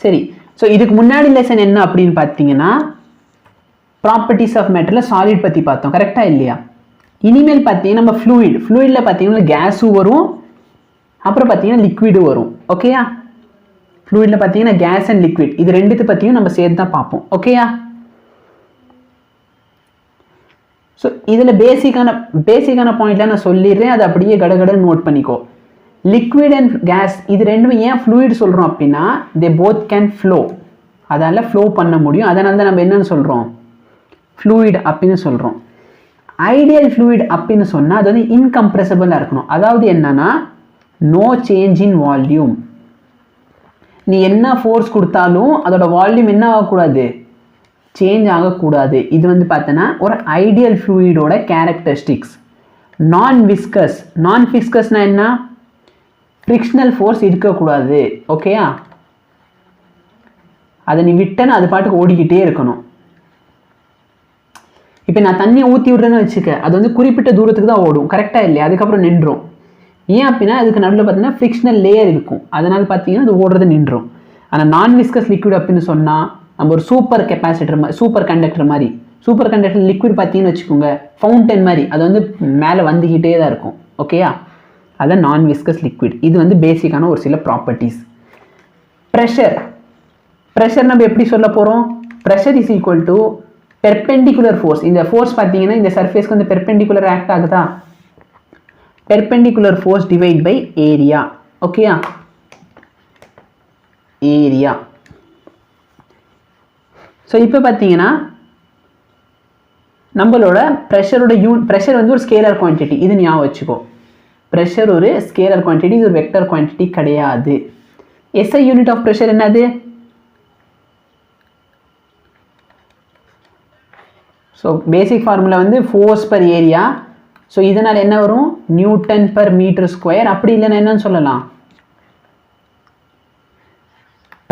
சரி, ஸோ இதுக்கு முன்னாடி லெசன் என்ன அப்படின்னு பார்த்தீங்கன்னா ப்ராப்பர்ட்டிஸ் ஆஃப் மேட்டரில் சாலிட் பற்றி பார்த்தோம், கரெக்டாக இல்லையா? இனிமேல் பார்த்தீங்கன்னா நம்ம ஃப்ளூயிடில் பார்த்தீங்கன்னா கேஸும் வரும், அப்புறம் பார்த்தீங்கன்னா லிக்விடும் வரும். ஓகேயா? ஃப்ளூயிடில் பார்த்தீங்கன்னா கேஸ் அண்ட் லிக்விட் இது ரெண்டுத்து பற்றியும் நம்ம சேர்த்து தான் பார்ப்போம். ஓகேயா? ஸோ இதில் பேசிக்கான பாயிண்ட்லாம் நான் சொல்லிடுறேன், அதை அப்படியே கடகடன்னு நோட் பண்ணிக்கோ. லிக்விட் அண்ட் கேஸ் இது ரெண்டுமே ஏன் ஃப்ளூயிட் சொல்கிறோம் அப்படின்னா தே போத் கேன் ஃப்ளோ, அதால் ஃப்ளோ பண்ண முடியும். அதனால தான் நம்ம என்னன்னு சொல்கிறோம், ஃப்ளூயிட் அப்படின்னு சொல்கிறோம். ஐடியல் ஃப்ளூயிட் அப்படின்னு சொன்னால் அது வந்து இன்கம்ப்ரெசிபிளாக இருக்கணும். அதாவது என்னன்னா நோ சேஞ்ச் இன் வால்யூம். நீ என்ன ஃபோர்ஸ் கொடுத்தாலும் அதோட வால்யூம் என்ன ஆகக்கூடாது, சேஞ்ச் ஆகக்கூடாது. இது வந்து பார்த்தோன்னா ஒரு ஐடியல் ஃப்ளூயிடோட கேரக்டரிஸ்டிக்ஸ். நான் விஸ்கஸ்னா என்ன, ஃப்ரிக்ஷனல் ஃபோர்ஸ் இருக்கக்கூடாது. ஓகேயா? அதை நீ விட்டனா அது பாட்டுக்கு ஓடிக்கிட்டே இருக்கணும். இப்போ நான் தண்ணியை ஊற்றி விட்றேன்னு வச்சுக்க, அது வந்து குறிப்பிட்ட தூரத்துக்கு தான் ஓடும், கரெக்டாக இல்லையா? அதுக்கப்புறம் நின்றும். ஏன் அப்படின்னா அதுக்கு நடுவில் பார்த்தீங்கன்னா ஃப்ரிக்ஷனல் லேயர் இருக்கும், அதனால் பார்த்தீங்கன்னா அது ஓடுறது நின்றும். ஆனால் நான் விஸ்கஸ் லிக்விட் அப்படின்னு சொன்னால் நம்ம ஒரு சூப்பர் கண்டக்டர் மாதிரி, சூப்பர் கண்டக்டர் லிக்விட் பார்த்தீங்கன்னு வச்சுக்கோங்க ஃபவுண்டன் மாதிரி, அது வந்து மேலே வந்துக்கிட்டே தான் இருக்கும். ஓகேயா? அதான் நான் விஸ்கஸ் லிக்விட். இது வந்து பேசிக்கான ஒரு சில ப்ராப்பர்ட்டிஸ். ப்ரெஷர் நம்ம எப்படி சொல்ல போகிறோம், pressure is equal to perpendicular force. இந்த ஃபோர்ஸ் பார்த்தீங்கன்னா இந்த சர்ஃபேஸ்க்கு வந்து பெர்பெண்டிகுலர் ஆக்ட் ஆகுதா, perpendicular force divide by area. ஓகேயா? ஏரியா. ஸோ இப்போ பார்த்தீங்கன்னா நம்மளோட ப்ரெஷர் வந்து ஒரு ஸ்கேலர் குவான்டிட்டி, இது ஞாபகம் வச்சுக்கோ. ப்ரெஷர் ஒரு ஸ்கேலர் குவான்டிட்டி, இது ஒரு வெக்டர் குவான்டிட்டி கிடையாது. எஸ்ஐ யூனிட் ஆஃப் ப்ரெஷர் என்னது, ஸோ பேசிக் ஃபார்முலா வந்து ஃபோர்ஸ் பர் ஏரியா. ஸோ இதனால் என்ன வரும், நியூட்டன் பர் மீட்டர் ஸ்கொயர். அப்படி இல்லைன்னா என்னன்னு சொல்லலாம்,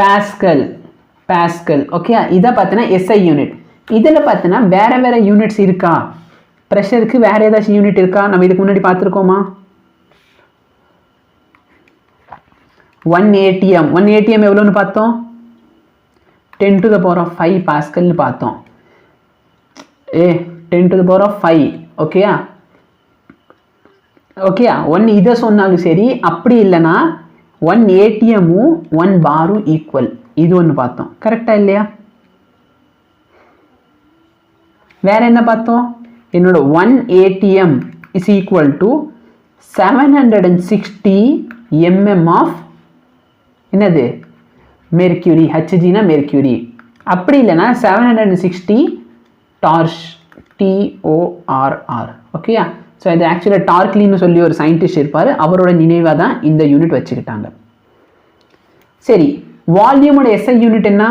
பாஸ்கல். ஓகே, இதை பார்த்தீங்கன்னா எஸ்ஐ யூனிட். இதில் பார்த்தீங்கன்னா வேற யூனிட்ஸ் இருக்கா, ப்ரெஷருக்கு வேற ஏதாச்சும் யூனிட் இருக்கா, நம்ம இதுக்கு முன்னாடி பார்த்துருக்கோமா? 1 ATM எவ்வளோன்னு பார்த்தோம், 10⁵ பாஸ்கல்னு பார்த்தோம். 10⁵. ஓகேயா? 1 இதை சொன்னாலும் சரி, அப்படி இல்லைன்னா 1 ATMமும் 1 பாரும் ஈக்குவல், இது ஒன்று பார்த்தோம், கரெக்டா இல்லையா? வேற என்ன பார்த்தோம், என்னோட 1 ATM is equal to 760 mm of என்னது மெர்க்யூரி, ஹச்ஜினா மெர்க்யூரி. அப்படி இல்லைன்னா 760 டார்ச், TORR. ஓகேயா? ஸோ இது ஆக்சுவலாக டார்க்லின்னு சொல்லி ஒரு சயின்டிஸ்ட் இருப்பார், அவரோட நினைவாக தான் இந்த யூனிட் வச்சுக்கிட்டாங்க. சரி, வால்யூமோட எஸ்ஐ யூனிட் என்ன,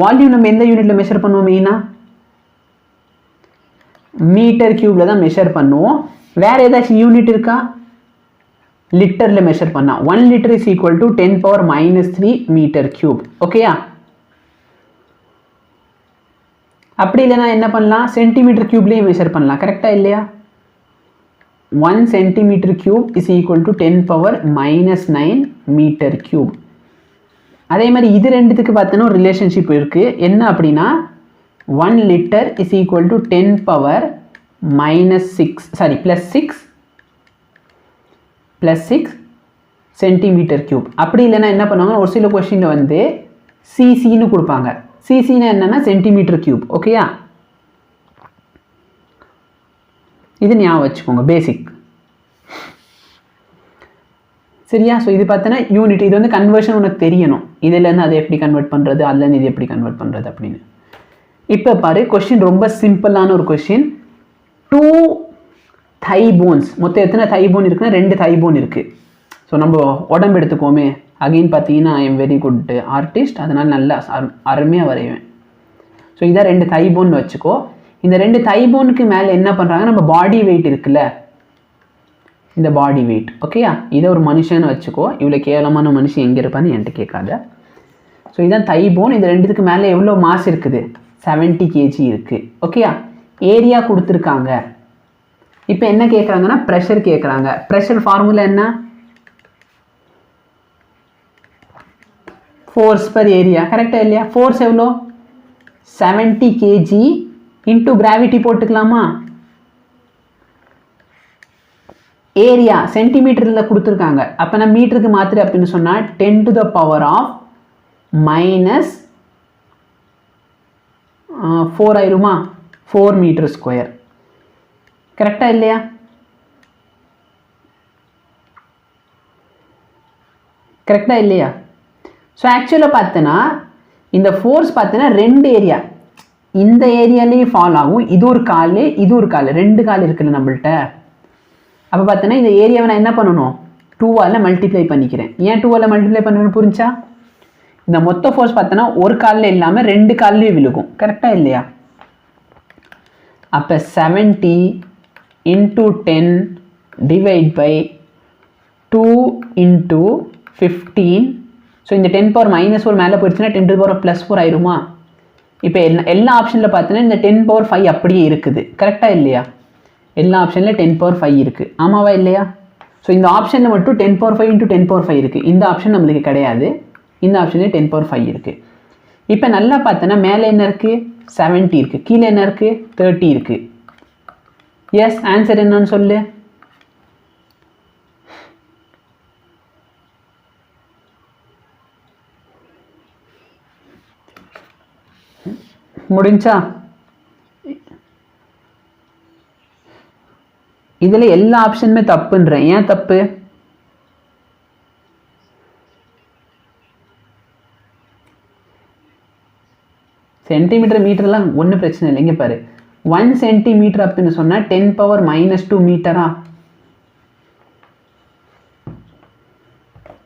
வால்யூம் நம்ம எந்த யூனிட்ல மெஷர் பண்ணுவோம், மெயினா மீட்டர் கியூப்ல தான் மெஷர் பண்ணுவோம். வேற ஏதாச்சும் யூனிட் இருக்கா, லிட்டர்ல மெஷர் பண்ணா 1 litre is equal to 10⁻³ metre cube. ஓகேயா? அப்படி இல்லைனா என்ன பண்ணலாம், சென்டிமீட்டர் கியூப்லேயே மெஷர் பண்ணலாம், கரெக்டா இல்லையா? 1 centimetre cube is equal to 10⁻⁹ metre cube. அதே மாதிரி இது ரெண்டுத்துக்கு பார்த்தோன்னா ஒரு ரிலேஷன்ஷிப் இருக்கு, என்ன அப்படின்னா 1 litre is equal to 10⁻⁶ + 6 centimetre cube. அப்படி இல்லைன்னா என்ன பண்ணுவாங்க, ஒரு சில கொஸ்டினில் வந்து சிசின்னு கொடுப்பாங்க. சிசின்னா என்னன்னா சென்டிமீட்டர் கியூப். ஓகேயா? இது ஞாபகம் வச்சுக்கோங்க, பேசிக். சரியா? ஸோ இது பார்த்தோன்னா யூனிட், இது வந்து கன்வர்ஷன் உனக்கு தெரியணும், இதுலேருந்து அதை எப்படி கன்வெர்ட் பண்ணுறது, அதுலேருந்து இது எப்படி கன்வெர்ட் பண்ணுறது அப்படின்னு. இப்போ பாரு, கொஸ்டின் ரொம்ப சிம்பிளான ஒரு கொஸ்டின். 2 thigh bones, மொத்தம் எத்தனை thigh bone இருக்குன்னா 2 thigh bone இருக்குது. ஸோ நம்ம உடம்பு எடுத்துக்கோமே, அகெயின் பார்த்தீங்கன்னா I am very good artist, அதனால் நல்லா அருமையாக வரைவேன். ஸோ இதான் 2 thigh bone வச்சுக்கோ. இந்த 2 thigh boneக்கு மேலே என்ன பண்ணுறாங்க, நம்ம பாடி வெயிட் இருக்குல்ல, இந்த பாடி வெயிட். ஓகேயா? இதை ஒரு மனுஷன்னு வச்சுக்கோ, இவ்வளோ கேவலமான மனுஷன் எங்கே இருப்பான்னு என்கிட்ட கேட்காத. ஸோ இதான் thigh bone. இந்த ரெண்டுத்துக்கு மேலே எவ்வளோ மாஸ் இருக்குது, 70 kg இருக்குது. ஓகேயா? ஏரியா கொடுத்துருக்காங்க. இப்போ என்ன கேட்குறாங்கன்னா ப்ரெஷர் கேட்குறாங்க. ப்ரெஷர் ஃபார்முலா என்ன, ஃபோர்ஸ் பர் ஏரியா. கரெக்டாக இல்லையா? ஃபோர்ஸ் எவ்வளோ? 70 kg இன்டூ கிராவிட்டி போட்டுக்கலாமா? ஏரியா சென்டிமீட்டரில் கொடுத்துருக்காங்க. அப்போ நான் மீட்டருக்கு மாத்திரை அப்படின்னு சொன்னால் 10 to the power of -4 ஆயிருமா? 4 மீட்டர் ஸ்கொயர். கரெக்டாக இல்லையா? கரெக்டாக இல்லையா? ஸோ ஆக்சுவலாக பார்த்தோன்னா இந்த ஃபோர்ஸ் பார்த்தோன்னா 2 ஏரியா, இந்த ஏரியாலேயும் ஃபால் ஆகும். இது ஒரு கால், இது ஒரு கால், 2 கால் இருக்குல்ல நம்மள்கிட்ட. அப்போ பார்த்தோன்னா இந்த ஏரியாவை நான் என்ன பண்ணணும்? 2ஆல் மல்டிப்ளை பண்ணிக்கிறேன். ஏன் 2ஆல் மல்டிப்ளை பண்ணணும்னு புரிஞ்சா? இந்த மொத்த ஃபோர்ஸ் பார்த்தோன்னா ஒரு காலில் இல்லாமல் 2 கால்லேயும் விழுகும். கரெக்டாக இல்லையா? அப்போ 70 × 10 டிவைட் பை 2 × 15. ஸோ இந்த 10 power -4 மேலே போயிடுச்சுன்னா 10 to the power +4 ஆயிருமா? இப்போ எல்லா ஆப்ஷனில் பார்த்தோன்னா இந்த 10 power 5 அப்படியே இருக்குது. கரெக்டாக இல்லையா? எல்லா ஆப்ஷனில் 10 power 5 இருக்குது. ஆமாவா இல்லையா? ஸோ இந்த ஆப்ஷனில் மட்டும் 10 power 5 × 10 power 5 இருக்குது. இந்த ஆப்ஷன் நம்மளுக்கு கிடையாது. இந்த ஆப்ஷனில் 10 power 5 இருக்குது. இப்போ நல்லா பார்த்தோன்னா மேலே என்ன இருக்குது? 70 இருக்குது. கீழே என்ன இருக்குது? 30 இருக்குது. எஸ், ஆன்சர் என்னன்னு சொல்லு. முடிஞ்சா? இதில் எல்லா ஆப்ஷனுமே தப்புன்றேன். ஏன் தப்பு? சென்டிமீட்டர் மீட்டர்லாம் ஒன்றும் பிரச்சனை இல்லை. இங்கே பாரு, 1 சென்டிமீட்டர் அப்படின்னு சொன்னால் 10 power -2 மீட்டரா?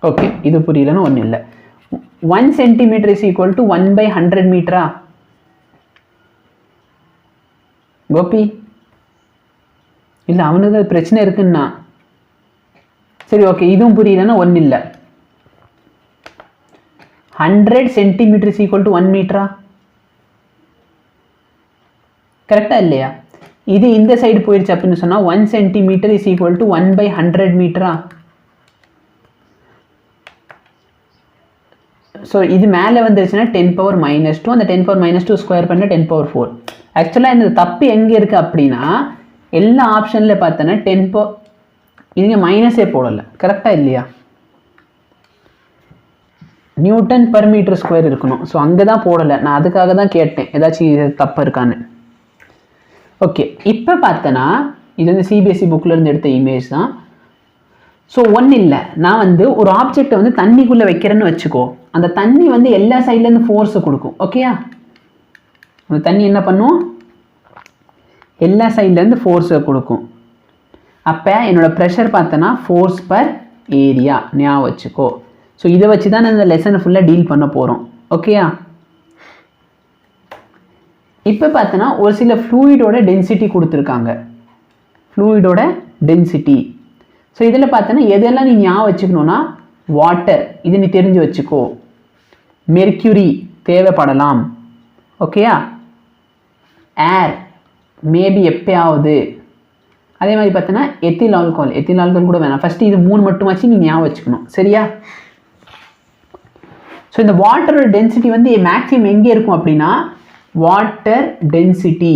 ஓகே, இது புரியலன்னு ஒன்றும் இல்லை. 1 சென்டிமீட்டர் இஸ் ஈக்குவல் டு 1/100 மீட்டரா? கோபி இல்லை, அவனுக்கு அது பிரச்சனை இருக்குன்னா சரி, ஓகே, இதுவும் புரியலன்னா ஒன்றும் இல்லை. 100 சென்டிமீட்டர் இஸ் ஈக்குவல் டு 1 மீட்டரா? கரெக்டாக இல்லையா? இது இந்த சைடு போயிடுச்சு அப்படின்னு சொன்னால் 1 சென்டிமீட்டர் இஸ் ஈக்குவல் டு 1/100 மீட்டரா? ஸோ இது மேலே வந்துருச்சுன்னா 10 power -2, அந்த 10 power -2 ஸ்கொயர் பண்ண 10 power 4. ஆக்சுவலாக இந்த தப்பு எங்கே இருக்குது அப்படின்னா எல்லா ஆப்ஷனில் பார்த்தோன்னா 10 power, இதுங்க மைனஸே போடலை. கரெக்டாக இல்லையா? நியூட்டன் பர் மீட்டர் ஸ்கொயர் இருக்கணும். ஸோ அங்கே தான் போடலை. நான் அதுக்காக தான் கேட்டேன் ஏதாச்சும் தப்பு இருக்கான்னு. ஓகே, இப்போ பார்த்தோன்னா இது வந்து சிபிஎஸ்சி புக்கிலேருந்து எடுத்த இமேஜ் தான். ஸோ ஒன்றும் இல்லை, நான் வந்து ஒரு ஆப்ஜெக்டை வந்து தண்ணிக்குள்ளே வைக்கிறேன்னு வச்சுக்கோ. அந்த தண்ணி வந்து எல்லா சைட்லேருந்து ஃபோர்ஸை கொடுக்கும். ஓகேயா? அந்த தண்ணி என்ன பண்ணும்? எல்லா சைட்லேருந்து ஃபோர்ஸை கொடுக்கும். அப்போ என்னோட ப்ரெஷர் பார்த்தோன்னா ஃபோர்ஸ் பர் ஏரியா ஞாபகம் வச்சுக்கோ. ஸோ இதை வச்சு தான் நான் இந்த லெசனை ஃபுல்லாக டீல் பண்ண போகிறோம். ஓகேயா? இப்போ பார்த்தோன்னா ஒரு சில ஃப்ளூயிடோட டென்சிட்டி கொடுத்துருக்காங்க. ஃப்ளூயிடோட டென்சிட்டி. ஸோ இதில் பார்த்தோன்னா எதெல்லாம் நீ ஞாபகம் வச்சுக்கணுன்னா, வாட்டர் இது நீ தெரிஞ்சு வச்சுக்கோ. மெர்க்யூரி தேவைப்படலாம். ஓகேயா? ஏர் மேபி எப்பயாவது. அதே மாதிரி பார்த்தோன்னா எத்தில் ஆல்கஹால் கூட வேணாம். ஃபஸ்ட்டு இது 3 மட்டுமாச்சு நீ ஞாபகம் வச்சுக்கணும். சரியா? ஸோ இந்த வாட்டரோட டென்சிட்டி வந்து மேக்ஸிமம் எங்கே இருக்கும் அப்படின்னா, water density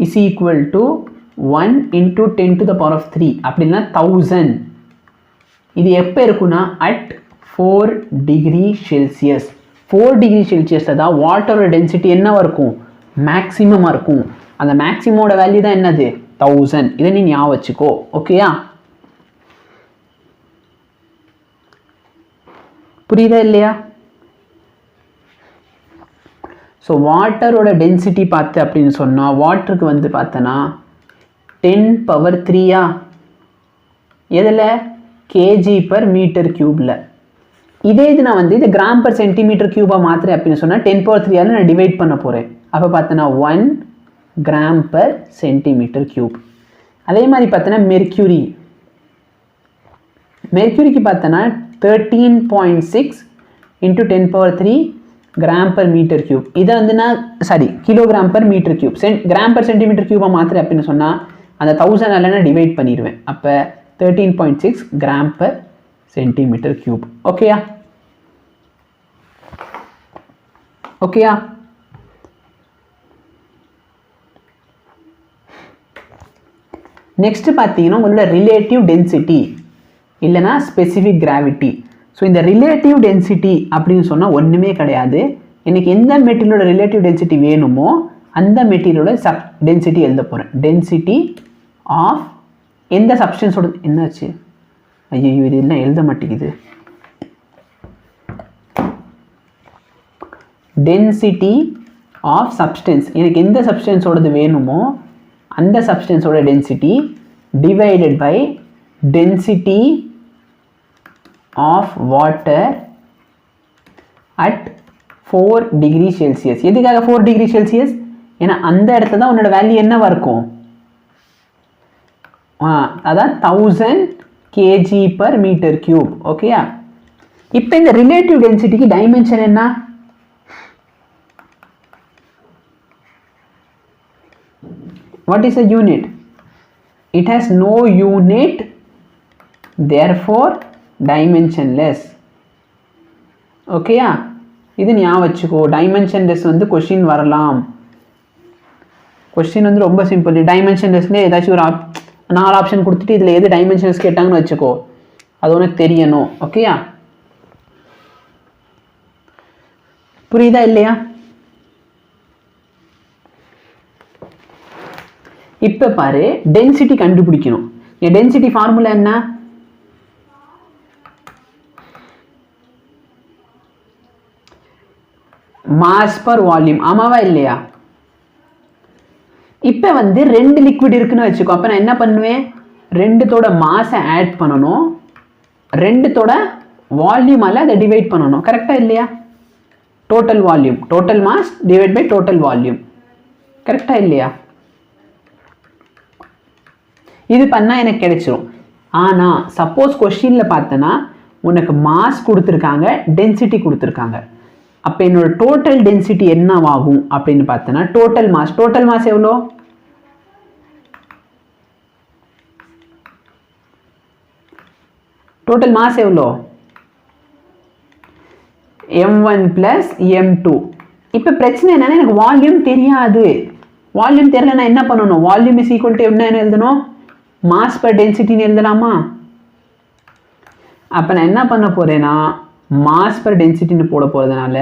is equal to 1 × 10 to the power of 3 அப்படின்னா 1000. இது எப்போ இருக்குன்னா அட் 4 degree Celsius. 4 degree Celsiusல தான் வாட்டரோட டென்சிட்டி என்னவா இருக்கும்? மேக்ஸிமமாக இருக்கும். அந்த மேக்ஸிமோட வேல்யூ தான் என்னது? 1000. இதை நீ ஞாபகம் வச்சுக்கோ. ஓகேயா? புரியுதா இல்லையா? ஸோ வாட்டரோட டென்சிட்டி பார்த்து அப்படின்னு சொன்னால் வாட்டருக்கு வந்து பார்த்தோன்னா 10 power 3 எதில்? kg/m³. இதே இது நான் வந்து இது g/cm³ மாத்திரை அப்படின்னு சொன்னால் 10 power 3 நான் டிவைட் பண்ண போகிறேன். அப்போ பார்த்தோன்னா 1 g/cm³. அதே மாதிரி பார்த்தோன்னா மெர்க்யூரிக்கு பார்த்தோன்னா 13.6 × 10 power 3 g/m³. இதை வந்து நான் kg/m³. g/cm³ மாத்திரை அப்படின்னு சொன்னால் அந்த 1000 நான் டிவைட் பண்ணிடுவேன். அப்போ 13.6 g/cm³. ஓகேயா? ஓகேயா? நெக்ஸ்ட் பார்த்தீங்கன்னா உங்களோட ரிலேட்டிவ் டென்சிட்டி இல்லைனா ஸ்பெசிஃபிக் கிராவிட்டி. ஸோ இந்த ரிலேட்டிவ் டென்சிட்டி அப்படின்னு சொன்னால் ஒன்றுமே கிடையாது. எனக்கு எந்த மெட்டீரியலோட ரிலேட்டிவ் டென்சிட்டி வேணுமோ அந்த மெட்டீரியலோட டென்சிட்டி எழுத போகிறேன். டென்சிட்டி ஆஃப் எந்த சப்ஸ்டன்ஸோட, என்னாச்சு, ஐயோ இது என்ன எழுத மாட்டேங்குது. டென்சிட்டி ஆஃப் சப்ஸ்டன்ஸ், எனக்கு எந்த சப்ஸ்டன்ஸோடது வேணுமோ அந்த சப்ஸ்டன்ஸோட density divided by density of water at 4 degree Celsius. எதுக்காக 4 டிகிரி செல்சியஸ்? ஏன்னா அந்த இடத்துல தான் உன்னோட வேல்யூ என்னவா இருக்கும், அதான் 1000 kg/m³. ஓகேயா? இப்போ இந்த ரிலேட்டிவ் டென்சிட்டிக்கு டைமென்ஷன் என்ன? What is a unit? It has no unit, therefore dimensionless. ஓகேயா? இது ஞாபகம் வச்சுக்கோ. டைமென்ஷன்லெஸ் வந்து கொஸ்டின் வரலாம். கொஸ்டின் வந்து ரொம்ப சிம்பிள். டைமென்ஷன்லெஸ்ல ஏதாச்சும் ஒரு 4 ஆப்ஷன் கொடுத்துட்டு இதில் எது டைமென்ஷன்லெஸ் கேட்டாங்கன்னு வச்சுக்கோ, அது உனக்கு தெரியணும். ஓகேயா? புரியுதா இல்லையா? இப்போ பாரு, டென்சிட்டி கண்டுபிடிக்கணும். என் டென்சிட்டி ஃபார்முலா என்ன? Mass per volume. ஆமாவா இல்லையா? இப்போ வந்து 2 லிக்விட் இருக்குன்னு வச்சுக்கோ. அப்போ நான் என்ன பண்ணுவேன், 2தோட மாஸை ஆட் பண்ணணும், 2தோட வால்யூமால அதை டிவைட் பண்ணணும். கரெக்டாக இல்லையா? Total volume, total mass divide by total volume. கரெக்டாக இல்லையா? இது பண்ணால் எனக்கு கிடைச்சிரும். ஆனால் சப்போஸ் கொஸ்டினில் பார்த்தனா உனக்கு மாஸ் கொடுத்துருக்காங்க, டென்சிட்டி கொடுத்துருக்காங்க. அப்போ என்னோட டோட்டல் டென்சிட்டி என்னவாகும் அப்படின்னு பார்த்தனா டோட்டல் மாஸ் எவ்வளோ? டோட்டல் மாஸ் எவ்வளோ? m1 + m2. இப்போ பிரச்சனை என்னன்னா எனக்கு வால்யூம் தெரியாது. வால்யூம் தெரியல, நான் என்ன பண்ணணும்? வால்யூம் இஸ் ஈக்குவல் டு என்ன எழுதணும்? மாஸ் பர் டென்சிட்டின்னு எழுதலாமா? அப்போ நான் என்ன பண்ண போகிறேன்னா மாஸ் பர் டென்சிட்டின்னு போட போகிறதுனால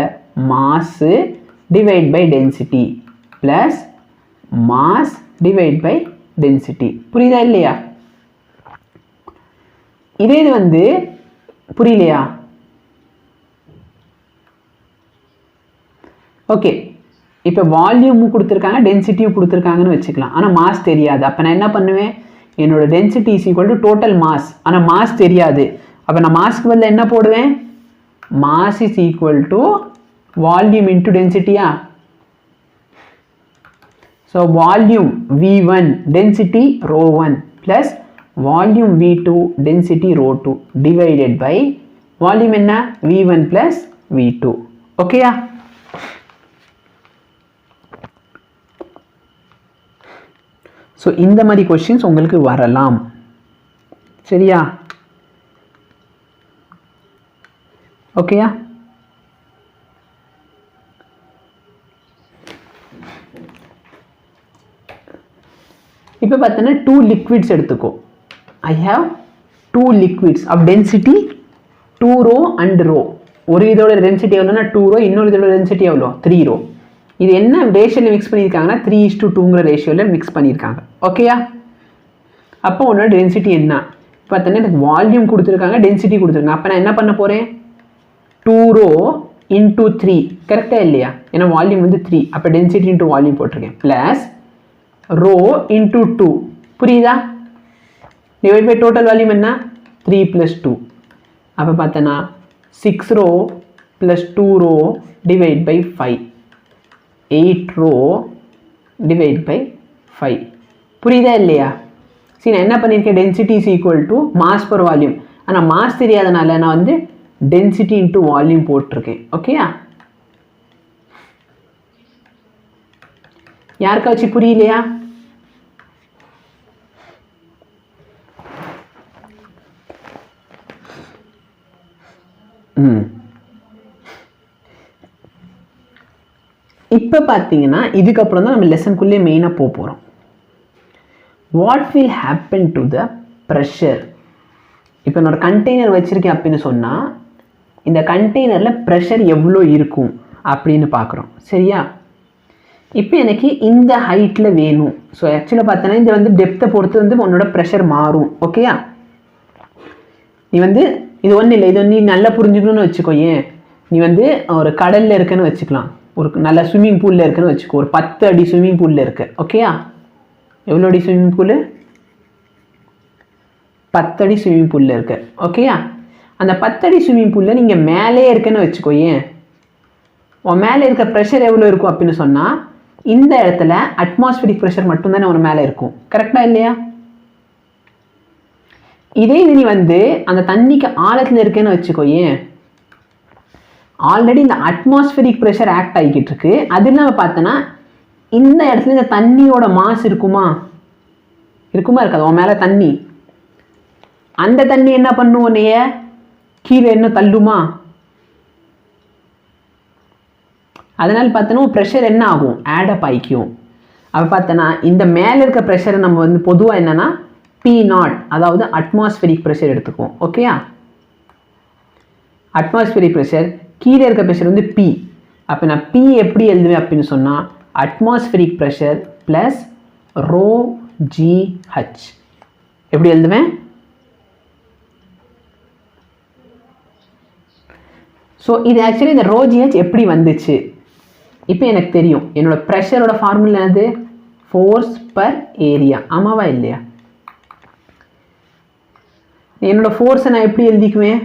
mass divide by density plus mass divide by density. புரியுதா இல்லையா? இதே இது வந்து புரியலையா? ஓகே, இப்போ வால்யூமும் கொடுத்துருக்காங்க, டென்சிட்டியும் கொடுத்துருக்காங்கன்னு வச்சுக்கலாம். ஆனால் மாஸ் தெரியாது. அப்போ நான் என்ன பண்ணுவேன், என்னோட density is equal to total mass. ஆனால் மாஸ் தெரியாது. அப்போ நான் மாஸ்க்கு பதில் என்ன போடுவேன்? Mass is equal to volume into டென்சிட்டியா? So volume V1 density ρ1 plus volume V2 density ρ2 divided by volume என்ன? V1 plus V2. ஓகேயா? ஸோ இந்த மாதிரி கொஸ்டின்ஸ் உங்களுக்கு வரலாம். சரியா? ஓகேயா? இப்போ பார்த்தோன்னா 2 லிக்விட்ஸ் எடுத்துக்கோ. I have 2 liquids of density 2 rho and rho. ஒரு இதோட டென்சிட்டி எவ்வளோனா 2 ரோ, இன்னொரு இதோட டென்சிட்டி எவ்வளோ 3 ரோ. இது என்ன ரேஷியோவில் மிக்ஸ் பண்ணியிருக்காங்கன்னா 3:2ங்கிற ரேஷியோவில் மிக்ஸ் பண்ணியிருக்காங்க. ஓகேயா? அப்போ உன்னோட டென்சிட்டி என்ன பார்த்தோன்னா எனக்கு வால்யூம் கொடுத்துருக்காங்க, டென்சிட்டி கொடுத்துருக்காங்க. அப்போ நான் என்ன பண்ண போகிறேன்? 2 ரோ இன்டூ 3. கரெக்டாக இல்லையா? ஏன்னா வால்யூம் வந்து 3, அப்போ டென்சிட்டி இன்டூ வால்யூம் போட்டிருக்கேன் ப்ளஸ் ரோ இன்டூ 2. புரியுதா? டிவைட் பை டோட்டல் வால்யூம் என்ன? 3 + 2. அப்போ பார்த்தோன்னா 6 rho + 2 rho divide by 5. 8 rho divide by 5. புரியுதா இல்லையா? சரி, நான் என்ன பண்ணியிருக்கேன்? Density is equal to mass per volume. ஆனால் மாஸ் தெரியாதனால நான் வந்து டென்சிட்டி இன்டூ வால்யூம் போட்டிருக்கேன். ஓகேயா? யாருக்காச்சும் புரியலையா? இப்போ பார்த்தீங்கன்னா இதுக்கப்புறம் தான் நம்ம லெசனுக்குள்ளே மெயினாக போக போகிறோம். What will happen to the pressure? இப்போ நான் ஒரு கண்டெய்னர் வச்சுருக்கேன் அப்படின்னு சொன்னால் இந்த கண்டெய்னரில் ப்ரெஷர் எவ்வளோ இருக்கும் அப்படின்னு பார்க்குறோம். சரியா? இப்போ எனக்கு இந்த ஹைட்டில் வேணும். ஸோ ஆக்சுவலாக பார்த்தோன்னா இந்த வந்து டெப்த்தை பொறுத்து வந்து உன்னோட ப்ரெஷர் மாறும். ஓகேயா? நீ வந்து இது ஒன்றும் இல்லை, இது நீ நல்லா புரிஞ்சுக்கணும்னு வச்சுக்கோ. ஏன் நீ வந்து ஒரு கடலில் இருக்குன்னு வச்சுக்கலாம், ஒரு நல்ல ஸ்விம்மிங் பூலில் இருக்குன்னு வச்சுக்கோ. ஒரு 10 அடி ஸ்விம்மிங் பூலில் இருக்கு. ஓகேயா? எவ்வளோ அடி ஸ்விம்மிங் பூலு? 10 அடி ஸ்விம்மிங் பூலில் இருக்கு. ஓகேயா? அந்த 10 அடி ஸ்விம்மிங் பூலில் நீங்கள் மேலே இருக்குன்னு வச்சுக்கோ. ஏன் உன் மேலே இருக்க ப்ரெஷர் எவ்வளோ இருக்கும் அப்படின்னு சொன்னால் இந்த இடத்துல அட்மாஸ்பியரிக் ப்ரெஷர் மட்டும்தானே உன் மேலே இருக்கும். கரெக்டாக இல்லையா? இதே இது நீ வந்து அந்த தண்ணிக்கு ஆழத்தில் இருக்குன்னு வச்சுக்கோ. ஏன் ஆல்ரெடி இந்த அட்மாஸ்பியரிக் ப்ரெஷர் ஆக்ட் ஆகிக்கிட்டு இருக்கு. அது இல்லாமல் பார்த்தோன்னா இந்த இடத்துல இந்த தண்ணியோட மாஸ் இருக்குமா இருக்காது உன் மேலே தண்ணி. அந்த தண்ணி என்ன பண்ணும், உன்னைய கீழே என்ன தள்ளுமா? அதனால் பார்த்தோன்னா ப்ரெஷர் என்ன ஆகும், ஆடப் ஆகிக்கும். அப்போ பார்த்தோன்னா இந்த மேலே இருக்க ப்ரெஷரை நம்ம வந்து பொதுவாக என்னென்னா P0, அதாவது அட்மாஸ்பியரிக் ப்ரெஷர் எடுத்துக்குவோம். ஓகேயா? அட்மாஸ்பியரிக் ப்ரெஷர், கீழே இருக்க ப்ரெஷர் வந்து P. அப்போ நான் P எப்படி எழுதுவேன் அப்படின்னு சொன்னால் அட்மாஸ்பியரிக் ப்ரெஷர் ப்ளஸ் ρgh. எப்படி எழுதுவேன்? ஸோ இது ஆக்சுவலி இந்த ρgh எப்படி வந்துச்சு? இப்போ எனக்கு தெரியும் என்னோட ப்ரெஷரோட ஃபார்முலா என்னது, ஃபோர்ஸ் பர் ஏரியா. ஆமாவா இல்லையா? என்னோட ஃபோர்ஸை நான் எப்படி எழுதிக்குவேன்,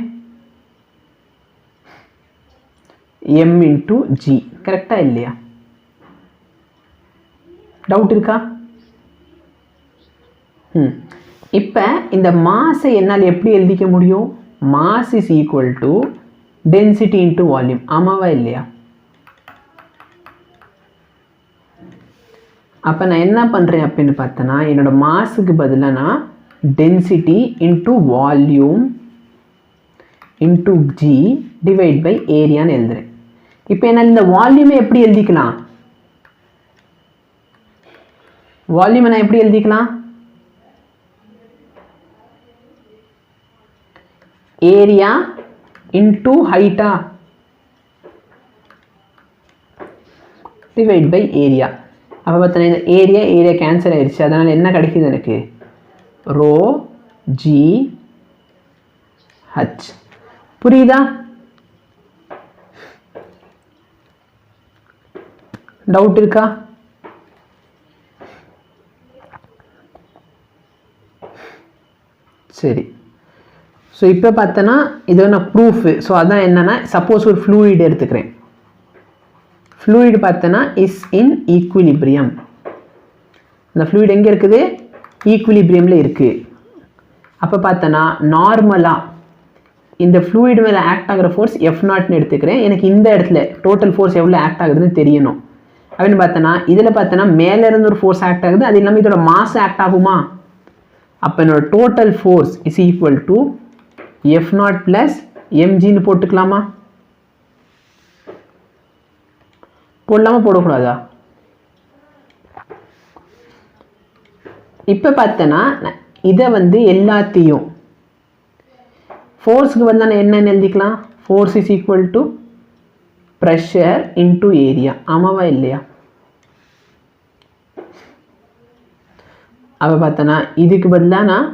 m × g. கரெக்டா இல்லையா? டவுட் இருக்கா? இப்போ இந்த மாஸை என்னால் எப்படி எழுதிக்க முடியும், mass is equal to density into volume. ஆமாவா இல்லையா? அப்போ நான் என்ன பண்ணுறேன் அப்படின்னு பார்த்தேன்னா என்னோட மாஸுக்கு பதிலாக நான் density into volume into G divide by ஏரியான்னு எழுதுறேன். இப்போ என்னால் இந்த வால்யூமை எப்படி எழுதிக்கலாம், வால்யூமை நான் எப்படி எழுதிக்கலாம், ஏரியா இன்ட்டு ஹைட்டா டிவைட் பை ஏரியா. அப்போ பார்த்தோன்னா இந்த ஏரியா கேன்சல் ஆயிடுச்சு. அதனால் என்ன கிடைக்குது எனக்கு, ρgh. புரியுதா? டவுட் இருக்கா? சரி. ஸோ இப்போ பார்த்தோன்னா இது நான் ப்ரூஃபு. ஸோ அதான் என்னென்னா சப்போஸ் ஒரு ஃப்ளூயிட் எடுத்துக்கிறேன். ஃப்ளூயிட் பார்த்தோன்னா இஸ் இன் ஈக்குவிலிபிரியம். இந்த ஃப்ளூயிட் எங்கே இருக்குது, ஈக்குவிலிபிரியமில் இருக்குது. அப்போ பார்த்தோன்னா நார்மலாக இந்த ஃப்ளூயிட் மேலே ஆக்ட் ஆகிற ஃபோர்ஸ் F0ன்னு எடுத்துக்கிறேன். எனக்கு இந்த இடத்துல டோட்டல் ஃபோர்ஸ் எவ்வளோ ஆக்ட் ஆகுதுன்னு தெரியணும். அப்படின்னு பார்த்தோன்னா இதில் பார்த்தோன்னா மேலேருந்து ஒரு ஃபோர்ஸ் ஆக்ட் ஆகுது, அது இல்லாமல் இதோட மாஸ் ஆக்ட் ஆகுமா? அப்போ என்னோட total force is equal to F0 plus mgன்னு போட்டுக்கலாமா? போடலாமா போடக்கூடாதா? இப்போ பார்த்தோன்னா இதை வந்து எல்லாத்தையும் ஃபோர்ஸுக்கு வந்து நான் என்னென்னு எழுதிக்கலாம், force is equal to pressure into area. ஆமாவா இல்லையா? அப்போ பார்த்தோன்னா இதுக்கு பதிலாக நான்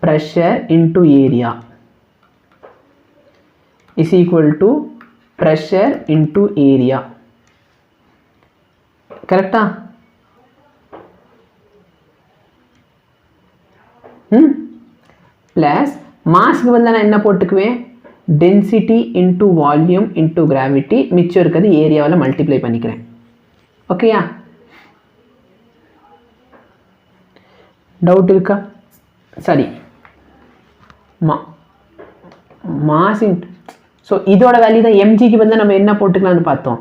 pressure into area is equal to pressure into area. கரெக்டா? ப்ளஸ் மாஸ்க்கு பதிலாக நான் என்ன போட்டுக்குவேன், density into volume into gravity. மிச்சம் இருக்கிறது ஏரியாவில் மல்டிப்ளை பண்ணிக்கிறேன். ஓகேயா? டவுட் இருக்கா? சரி. மாஸ் இன்ட் ஸோ இதோட வேல்யூ தான் எம்ஜிக்கு பதிலாக நம்ம என்ன போட்டுக்கலாம்னு பார்த்தோம்.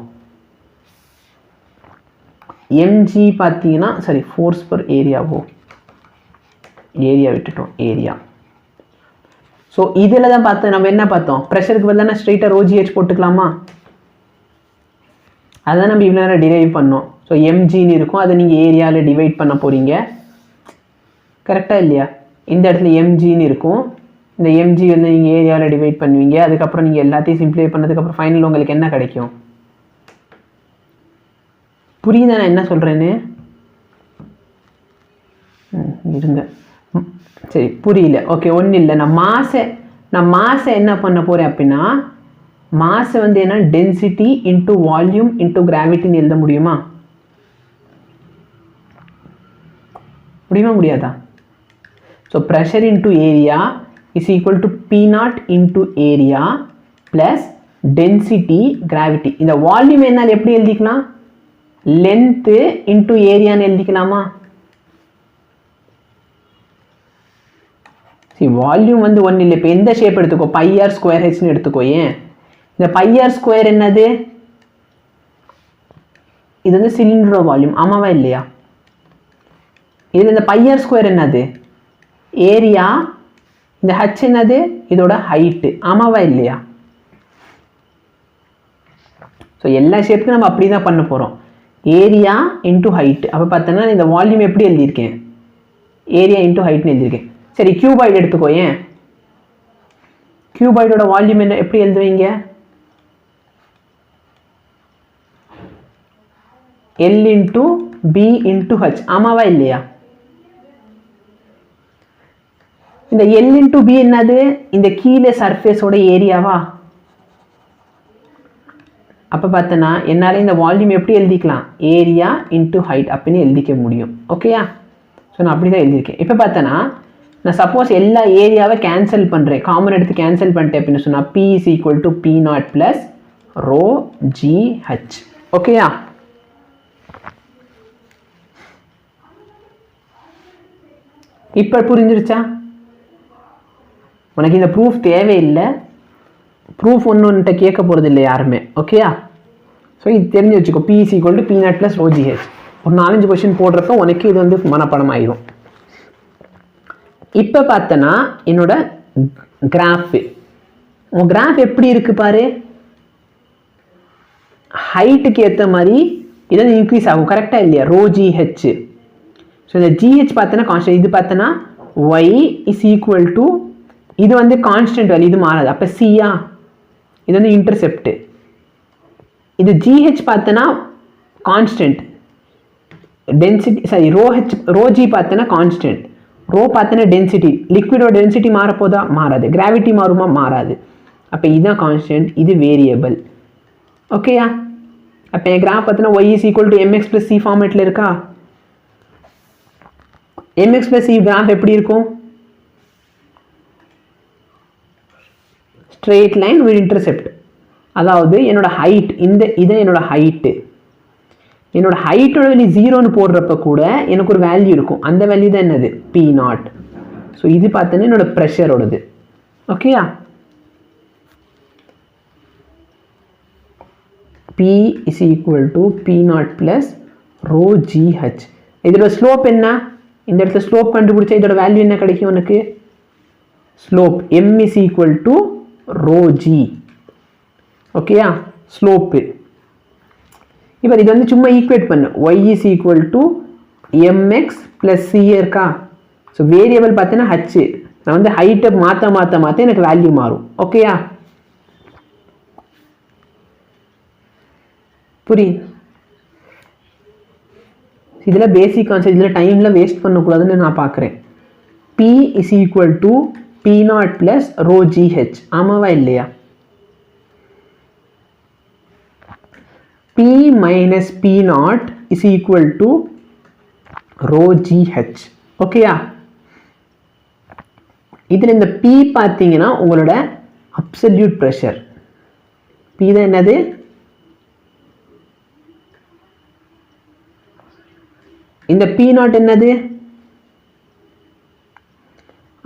எம்ஜி பார்த்தீங்கன்னா சரி ஃபோர்ஸ் பர் ஏரியாவோ, ஏரியா விட்டுட்டோம், ஏரியா. ஸோ இதில் தான் பார்த்தோம் நம்ம என்ன பார்த்தோம், ப்ரெஷருக்கு பதிலாக ஸ்ட்ரெயிட்டாக ρgh போட்டுக்கலாமா? அதான் நம்ம இவ்வளோ நேரம் டிரைவ் பண்ணோம். ஸோ எம்ஜின்னு இருக்கும், அதை நீங்கள் ஏரியாவில் டிவைட் பண்ண போகிறீங்க. கரெக்டாக இல்லையா? இந்த இடத்துல எம்ஜின்னு இருக்கும், இந்த எம்ஜி வந்து நீங்கள் ஏரியாவில் டிவைட் பண்ணுவீங்க. அதுக்கப்புறம் நீங்கள் எல்லாத்தையும் சிம்ப்ளிஃபை பண்ணதுக்கப்புறம் ஃபைனல் உங்களுக்கு என்ன கிடைக்கும்? புரியுதா நான் என்ன சொல்கிறேன்னு? இருங்க, சரி புரியல, ஓகே ஒன்றும் இல்லை. நான் மாசை என்ன பண்ண போகிறேன் அப்படின்னா, மாசை வந்து என்ன, டென்சிட்டி இன்ட்டு வால்யூம் இன்ட்டு கிராவிட்டின்னு எழுத முடியுமா? முடியாதா? So pressure into area is equal to P0 into area plus density gravity. இந்த வால்யூம் என்னால் எப்படி எழுதிக்கலாம்? லென்த்து இன்ட்டு ஏரியான்னு எழுதிக்கலாமா? சரி, வால்யூம் வந்து ஒன்றும் இல்லை. இப்போ எந்த ஷேப் எடுத்துக்கோ, பைஆர் ஸ்கொயர் ஹெச்னு எடுத்துக்கோ. ஏன் இந்த பைஆர் ஸ்கொயர் என்னது? இது வந்து சிலிண்டரோட வால்யூம், ஆமாவா இல்லையா? இது இந்த பைஆர் ஸ்கொயர் என்னது? ஏரியா. இந்த ஹச் என்னது? இதோட ஹைட்டு, ஆமாவா இல்லையா? ஸோ எல்லா ஷேப்புக்கும் நம்ம அப்படி தான் பண்ண போகிறோம், ஏரியா இன்ட்டு ஹைட்டு. அப்போ பார்த்தோன்னா இந்த வால்யூம் எப்படி எழுதியிருக்கேன்? ஏரியா இன்ட்டு ஹைட்னு எழுதியிருக்கேன். சரி, கியூபாய்டு எடுத்துக்கோ. ஏன் கியூபாய்டோட வால்யூம் என்ன எப்படி எழுதுவீங்க? L into B into H, ஆமாவா இல்லையா? இந்த எல் இன்ட்டு பி என்னது? இந்த கீழே சர்ஃபேஸோட ஏரியாவா? அப்போ பார்த்தோன்னா என்னால் இந்த வால்யூம் எப்படி எழுதிக்கலாம்? ஏரியா இன்ட்டு ஹைட் அப்படின்னு எழுதிக்க முடியும். ஓகேயா? ஸோ நான் அப்படி தான் எழுதியிருக்கேன். இப்போ பார்த்தோன்னா நான் சப்போஸ் எல்லா ஏரியாவை கேன்சல் பண்ணுறேன், காமன் எடுத்து கேன்சல் பண்ணிட்டேன் அப்படின்னு சொன்னால் P is equal to P0 plus rho GH. ஓகேயா? இப்போ புரிஞ்சிருச்சா? உனக்கு இந்த ப்ரூஃப் தேவையில்லை, ப்ரூஃப் ஒன்றுன்ட்ட கேட்க போகிறது இல்லை யாருமே. ஓகேயா? ஸோ இது தெரிஞ்சு வச்சுக்கோ, P is equal to P0 plus rho GH. ஒரு 4-5 கொஸ்டின் போடுறப்ப உனக்கு இது வந்து மனப்படம் ஆயிடும். இப்போ பார்த்தனா என்னோட கிராஃப், உன் கிராஃப் எப்படி இருக்கு பாரு, ஹைட்டுக்கு ஏற்ற மாதிரி இது இன்க்ரீஸ் ஆகும். கரெக்டாக இல்லையா? Rho GH. ஸோ இந்த GH பார்த்தனா கான்ஸ்டன்ட், இது பார்த்தனா y இஸ் ஈக்குவல் டு, இது வந்து கான்ஸ்டன்ட் வேல்யூ, இது மாறாது. அப்போ சியா, இது வந்து இன்டர்செப்ட். இது GH பார்த்தனா constant, density sorry rho G பார்த்தனா கான்ஸ்டன்ட், ரோ பார்த்தனா டென்சிட்டி. லிக்விடோட டென்சிட்டி மாறப்போதா? மாறாது. கிராவிட்டி மாறுமா? மாறாது. அப்போ இதுதான் கான்ஸ்டன்ட், இது வேரியபிள். ஓகேயா? அப்போ என் கிராஃப் பார்த்தனா y is equal to mx plus c ஃபார்மேட்டில் இருக்கா? mx ப்ளஸ் c கிராஃப் எப்படி இருக்கும்? Straight line with intercept. அதாவது என்னோட ஹைட், இதை என்னோட ஹைட்டு, என்னோட ஹைட்டோட வேல்யூ 0ன்னு போடுறப்ப கூட எனக்கு ஒரு வேல்யூ இருக்கும். அந்த வேல்யூ தான் என்னது? P0. ஸோ இது பார்த்தோன்னா என்னோட ப்ரெஷரோடது. ஓகேயா? P is equal to P0 plus rho GH. இதோட ஸ்லோப் என்ன? இந்த இடத்துல ஸ்லோப் கண்டுபிடிச்சா இதோட வேல்யூ என்ன கிடைக்கும் உனக்கு? Slope M is equal to rho G. ஓகேயா? ஸ்லோப்பு. இப்போ இது வந்து சும்மா ஈக்குவேட் பண்ணு, y is equal to mx plus c இருக்கா? ஸோ வேரியபிள் பார்த்தீங்கன்னா h, நான் வந்து ஹைட்டை மாற்ற எனக்கு வேல்யூ மாறும். ஓகேயா? புரியுது? இதில் பேசிக் கான்செப்ட், இதில் டைமில் வேஸ்ட் பண்ணக்கூடாதுன்னு நான் பார்க்குறேன். P is equal to P0 plus rho GH, ஆமாவா இல்லையா? P minus P0 is equal to rho GH. ஓகேயா? இதில் இந்த P பார்த்தீங்கன்னா உங்களோட அப்சல்யூட் ப்ரெஷர். P தான் என்னது? இந்த P0 என்னது?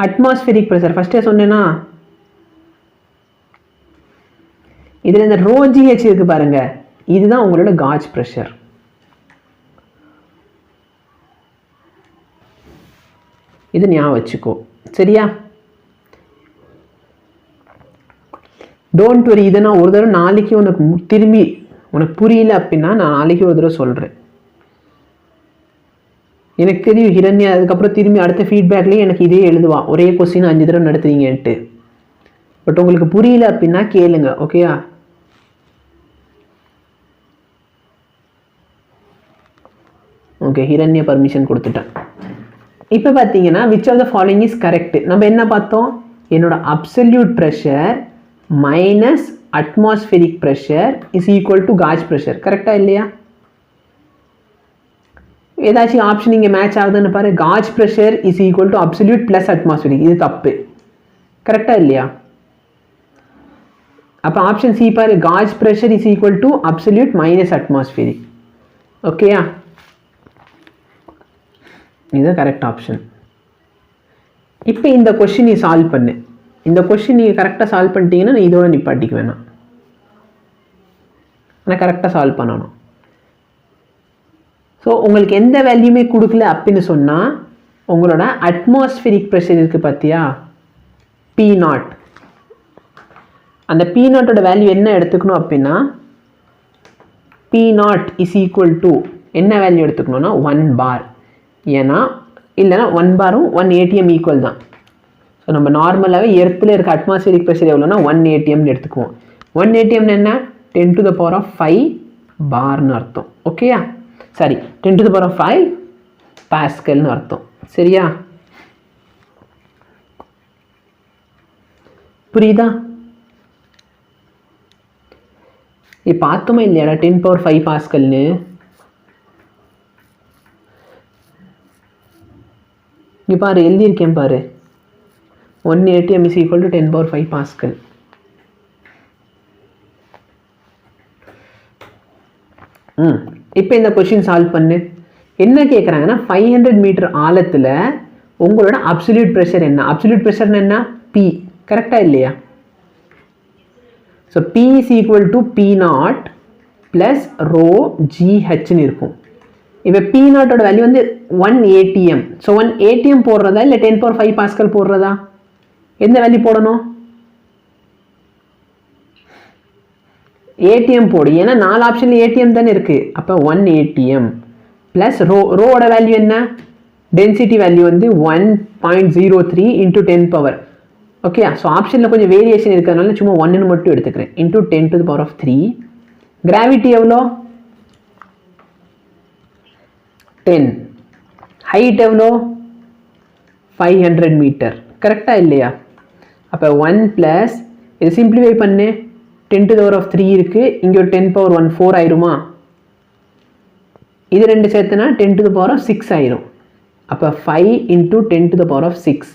Atmospheric pressure. ஃபர்ஸ்டே சொன்னேன்னா, இதில் இந்த ரோ GH இருக்கு பாருங்க, இதுதான் உங்களோட காஜ் ப்ரெஷர். இது ஞாபகம் வச்சுக்கோ. சரியா? டோன்ட் வரி, இதை நான் ஒரு தடவை நாளைக்கு உனக்கு திரும்பி உனக்கு புரியல அப்படின்னா நான் நாளைக்கு ஒரு தடவை சொல்கிறேன். எனக்கு தெரியும் ஹிரண்யா அதுக்கப்புறம் திரும்பி அடுத்த ஃபீட்பேக்லேயும் எனக்கு இதே எழுதுவா, ஒரே கொஸ்டின் 5 தடவை நடத்துறீங்கன்ட்டு. பட் உங்களுக்கு புரியல அப்படின்னா கேளுங்க, ஓகேயா? ஓகே, ஹிரண்யா பர்மிஷன் கொடுத்துட்டேன். இப்போ பார்த்தீங்கன்னா which of the following is correct. நம்ம என்ன பார்த்தோம்? என்னோட absolute pressure minus atmospheric pressure is equal to gauge pressure. கரெக்டாக இல்லையா? ஏதாச்சும் ஆப்ஷன் இங்கே மேட்ச் ஆகுதுன்னு பாரு. Gauge pressure is equal to absolute plus atmospheric. இது தப்பு. கரெக்டாக இல்லையா? அப்போ ஆப்ஷன் சி பாரு, gauge pressure is equal to absolute minus atmospheric. ஓகேயா? இது கரெக்ட் ஆப்ஷன். இப்போ இந்த கொஸ்டின் நீ சால்வ் பண்ணு. இந்த கொஸ்டின் நீங்கள் கரெக்டாக சால்வ் பண்ணிட்டீங்கன்னா நான் இதோட நிப்பாட்டிக்க வேணாம், ஆனால் கரெக்டாக சால்வ் பண்ணணும். ஸோ உங்களுக்கு எந்த வேல்யூமே கொடுக்கல அப்படின்னு சொன்னால் உங்களோட அட்மாஸ்பெரிக் ப்ரெஷர் இருக்குது பார்த்தியா, P0. அந்த P0ஓட வேல்யூ என்ன எடுத்துக்கணும் அப்படின்னா P0 இஸ் ஈக்குவல் டு என்ன வேல்யூ எடுத்துக்கணும்னா 1 bar. ஏன்னா இல்லைனா 1 பாரும் 1 ATM ஈக்குவல் தான். ஸோ நம்ம நார்மலாகவே எர்த்தில் இருக்க அட்மாஸ்பெரிக் ப்ரெஷர் எவ்வளோனா 1 ATMனு எடுத்துக்குவோம். 1 ATMனு என்ன? 10 to the power of 5 பார்னு அர்த்தம். ஓகேயா? Sorry, 10 to the power of 5 பாஸ்கல்னு அர்த்தம். சரியா? புரியுதா? இப்போ பார்த்தோமா இல்லையாடா 10 power 5 பாஸ்கல்னு? இங்கே பாரு, எழுதியிருக்கேன் பாரு, 1 ATM is equal to 10 power 5 pascal. இப்போ இந்த கொஸ்டின் சால்வ் பண்ணு. என்ன கேட்குறாங்கன்னா 500 மீட்டர் ஆழத்தில் உங்களோட அப்சல்யூட் ப்ரெஷர் என்ன? அப்சல்யூட் ப்ரெஷர்னு என்ன? P. கரெக்டாக இல்லையா? So P is equal to P0 plus rho GHன்னு இருக்கும். இப்போ P0ஓட வேல்யூ வந்து 1 ATM. ஸோ 1 ATM போடுறதா இல்லை 10 power 5 பாஸ்கல் போடுறதா? எந்த வேல்யூ போடணும்? ATM போடு. ஏன்னா 4 ஆப்ஷன்ல ATM தானே இருக்குது. அப்போ 1 ATM ப்ளஸ் ரோவோட வேல்யூ என்ன? டென்சிட்டி வேல்யூ வந்து 1.03 இன்ட்டு 10 பவர். ஓகே, ஸோ ஆப்ஷனில் கொஞ்சம் வேரியேஷன் இருக்கிறதுனால சும்மா 1ன்னு மட்டும் எடுத்துக்கிறேன். Into 10 to the power of 3. Gravity எவ்வளோ? 10. ஹைட் எவ்வளோ? 500 மீட்டர். கரெக்டாக இல்லையா? அப்போ 1 ப்ளஸ் இது சிம்பிளிஃபை பண்ணு, 10 to the power of 3 இருக்குது, இங்கே ஒரு 10 power 1 4 ஆயிருமா? இது ரெண்டு சேர்த்துனா 10 to the power of 6 ஆயிரும். அப்போ 5 into 10 to the power of 6.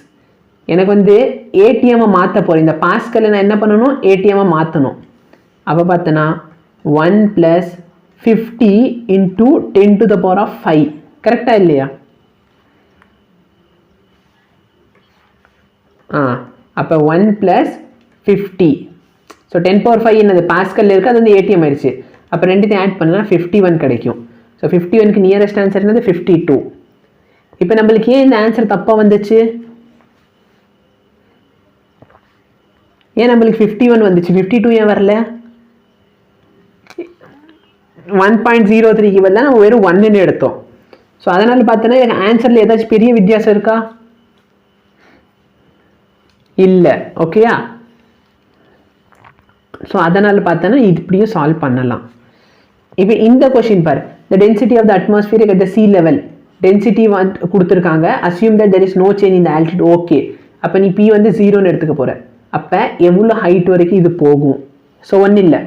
எனக்கு வந்து ஏடிஎம்மை மாற்ற போகிறேன். இந்த பாஸ்கல் நான் என்ன பண்ணணும்? ஏடிஎம்மை மாற்றணும். அப்போ பார்த்தனா 1 + 50 into 10 to the power of 5. கரெக்டாக இல்லையா? அப்போ 1 + 50. ஸோ 10 power 5 என்னது பாஸ்கல் இருக்குது, அது வந்து ஏடிஎம் ஆயிடுச்சு. அப்போ ரெண்டுத்தையும் ஆட் பண்ணலாம் 51 கிடைக்கும். ஸோ 51க்கு நியரஸ்ட் ஆன்சர் என்னது? 52. இப்போ நம்மளுக்கு ஏன் இந்த ஆன்சர் தப்பாக வந்துச்சு? ஏன் நம்மளுக்கு 51 வந்துச்சு, 52 ஏன் வரல? 1.03க்கு பதிலாக நம்ம வெறும் 1ன்னு எடுத்தோம். ஸோ அதனால் பார்த்தோன்னா எனக்கு ஆன்சரில் ஏதாச்சும் பெரிய வித்தியாசம் இருக்கா? இல்லை. ஓகேயா? ஸோ அதனால் பார்த்தோன்னா இப்படியும் சால்வ் பண்ணலாம். இப்போ இந்த கொஷின் பார், the density of the atmosphere at the sea level, density வந்து கொடுத்துருக்காங்க. assume that there is no change in the altitude. Okay, அப்போ நீ P வந்து 0ன்னு எடுத்துக்க போகிற. அப்போ எவ்வளோ ஹைட் வரைக்கும் இது போகும்? ஸோ ஒன்றும் இல்லை,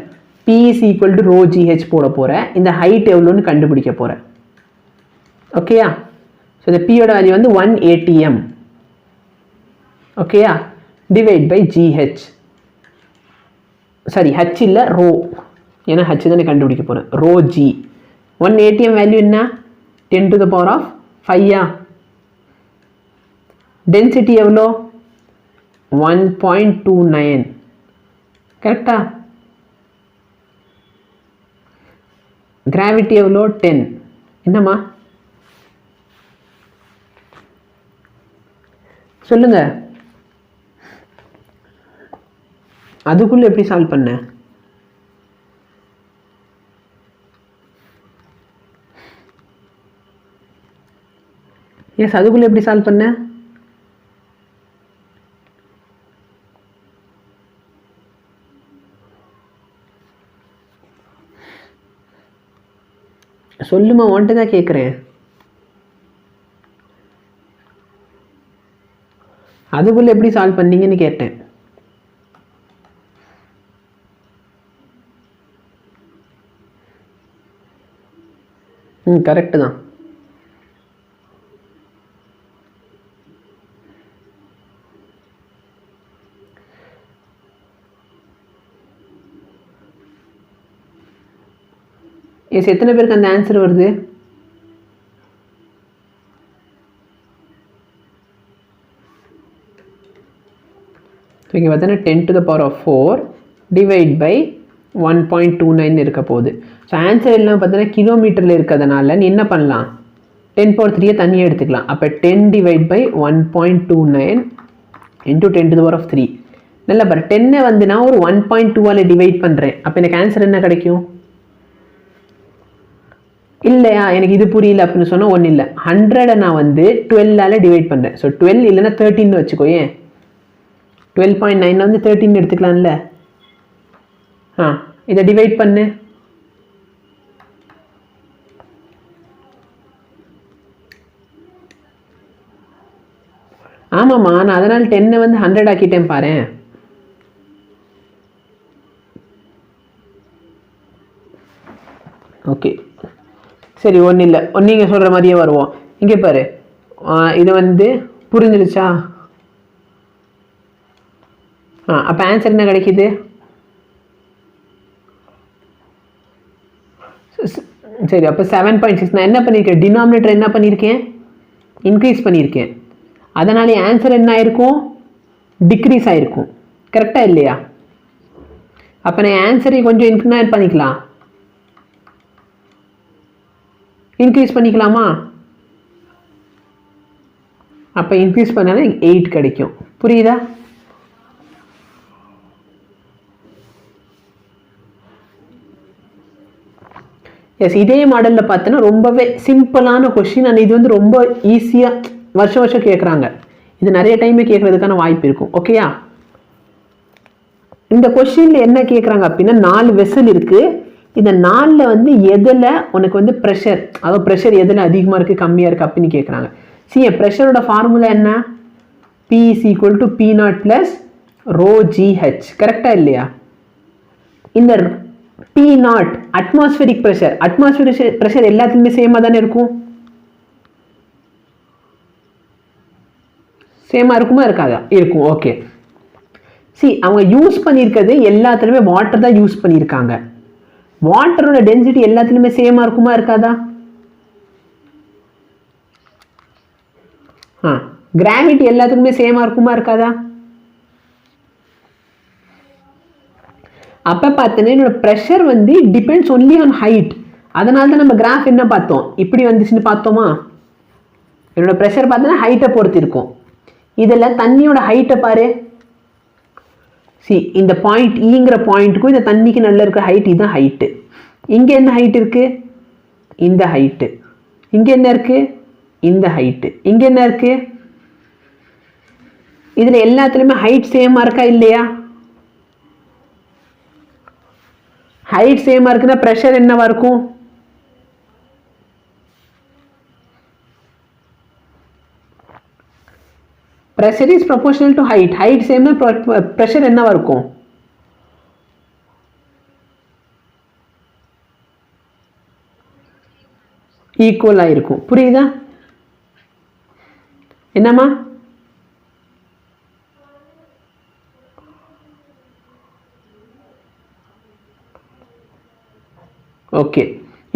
P is equal to rho GH போட போகிறேன். இந்த ஹைட் எவ்வளோன்னு கண்டுபிடிக்க போகிறேன். ஓகேயா? ஸோ இந்த Pயோட வேல்யூ வந்து 1 ATM. ஓகேயா? Divide by GH. Sorry, H இல்லை, ரோ. ஏன்னா H தானே கண்டுபிடிக்க போகிறேன். Row G. 1 ATM வேல்யூ என்ன? 10 to the power of 5. Density எவ்வளோ? 1.29. கரெக்டா? கிராவிட்டி எவ்வளோ? 10. என்னம்மா சொல்லுங்க, அதுக்குள்ள எப்படி சால்வ் பண்ண? எஸ் அதுக்குள்ளே எப்படி சால்வ் பண்ண? சொல்லுமா, உன்ட்டு தான் கேட்குறேன். அதுக்குள்ளே எப்படி சால்வ் பண்ணீங்கன்னு கேட்டேன். கரெக்டு தான். எஸ் எத்தனை பேருக்கு அந்த ஆன்சர் வருது? இங்கே பார்த்தீங்கன்னா 10 to the power of 4 divide by 1.29 இருக்க போகுது. ஸோ ஆன்சர் எல்லாம் பார்த்தீங்கன்னா கிலோமீட்டரில் இருக்கிறதுனால நீ என்ன பண்ணலாம், 10^3 தனியாக எடுத்துக்கலாம். அப்போ 10 divide by 1.29 into 10 to the power of 3. நல்லா பாரு, 10 வந்து நான் ஒரு 1.2ஆல் டிவைட் பண்ணுறேன். அப்போ எனக்கு ஆன்சர் என்ன கிடைக்கும்? இல்லையா, எனக்கு இது புரியல அப்படின்னு சொன்னால் ஒன்றும் இல்லை. 100 நான் வந்து 12ஆல் டிவைட் பண்ணுறேன். ஸோ 12 இல்லைன்னா 13 வச்சுக்கோ. ஏன் 12.9 வந்து 13 எடுத்துக்கலாம்ல. இதை டிவைட் பண்ணு. ஆமாம்மா, நான் அதனால் 10 வந்து 100 ஆக்கிட்டேன் பாரு. ஓகே சரி, ஒன்றும் இல்லை, நீங்கள் சொல்கிற மாதிரியே வருவோம். இங்கே பாரு, இது வந்து புரிஞ்சிருச்சா? அப்போ ஆன்சர் என்ன கிடைக்குது? சரி, அப்போ 7.6. நான் என்ன பண்ணியிருக்கேன், டினாமினேட்டர் என்ன பண்ணியிருக்கேன், இன்க்ரீஸ் பண்ணியிருக்கேன். அதனாலே ஆன்சர் என்ன ஆயிருக்கும், டிக்ரீஸ் ஆகிருக்கும். கரெக்டாக இல்லையா? அப்போ நான் ஆன்சரை கொஞ்சம் இன்க்ரீஸ் பண்ணிக்கலாம், இன்க்ரீஸ் பண்ணிக்கலாமா? அப்போ இன்க்ரீஸ் பண்ணாலும் 8 கிடைக்கும். புரியுதா? எஸ், இதே மாடலில் பார்த்தோன்னா ரொம்பவே சிம்பிளான கொஷின். அண்ட் இது வந்து ரொம்ப ஈஸியாக வருஷம் வருஷம் கேட்குறாங்க. இது நிறைய டைமே கேட்குறதுக்கான வாய்ப்பு இருக்கும். ஓகேயா? இந்த கொஷினில் என்ன கேட்குறாங்க அப்படின்னா, 4 வெசல் இருக்குது. இந்த 4ல் வந்து எதில் உனக்கு வந்து ப்ரெஷர், அதாவது ப்ரெஷர் எதில் அதிகமாக இருக்குது கம்மியாக இருக்குது அப்படின்னு கேட்குறாங்க. என் ப்ரெஷரோட ஃபார்முலா என்ன? P is equal to P0 plus rho GH. கரெக்டாக இல்லையா? இந்த P0 atmospheric pressure. Atmospheric pressure எல்லாத்துலேயுமே சேமாக தானே இருக்கும். சேமாக இருக்குமா இருக்காதா? இருக்கும். ஓகே, அவங்க யூஸ் பண்ணியிருக்கிறது எல்லாத்துலேயுமே வாட்டர் தான் யூஸ் பண்ணியிருக்காங்க. வாட்டரோட டென்சிட்டி எல்லாத்துலேயுமே சேமாக இருக்குமா இருக்காதா? கிராவிட்டி எல்லாத்துக்குமே சேமாக இருக்குமா இருக்காதா? அப்போ பார்த்தோன்னா என்னோட ப்ரெஷர் வந்து டிபெண்ட்ஸ் ஒன்லி ஆன் ஹைட். அதனால தான் நம்ம கிராஃப் என்ன பார்த்தோம், இப்படி வந்துச்சுன்னு பார்த்தோமா? என்னோட ப்ரெஷர் பார்த்தோன்னா ஹைட்டை பொறுத்து இருக்கும். இதில் தண்ணியோட ஹைட்டை பாரு. இந்த பாயிண்ட் ஈங்கிற பாயிண்ட்டுக்கும் இந்த தண்ணிக்கு நல்ல இருக்கிற ஹைட், இதுதான் ஹைட்டு. இங்கே என்ன ஹைட் இருக்குது? இந்த ஹைட்டு. இங்கே என்ன இருக்குது? இந்த ஹைட்டு. இங்கே என்ன இருக்குது? இதில் எல்லாத்துலேயுமே ஹைட் சேமாக இருக்கா இல்லையா? ஹைட் சேமாக இருக்குன்னா ப்ரெஷர் என்னவா இருக்கும்? Pressure is proportional to height. Height same pressure என்னவா இருக்கும்? ஈக்குவல் ஆயிருக்கும். புரியுதா? என்னம்மா? ஓகே,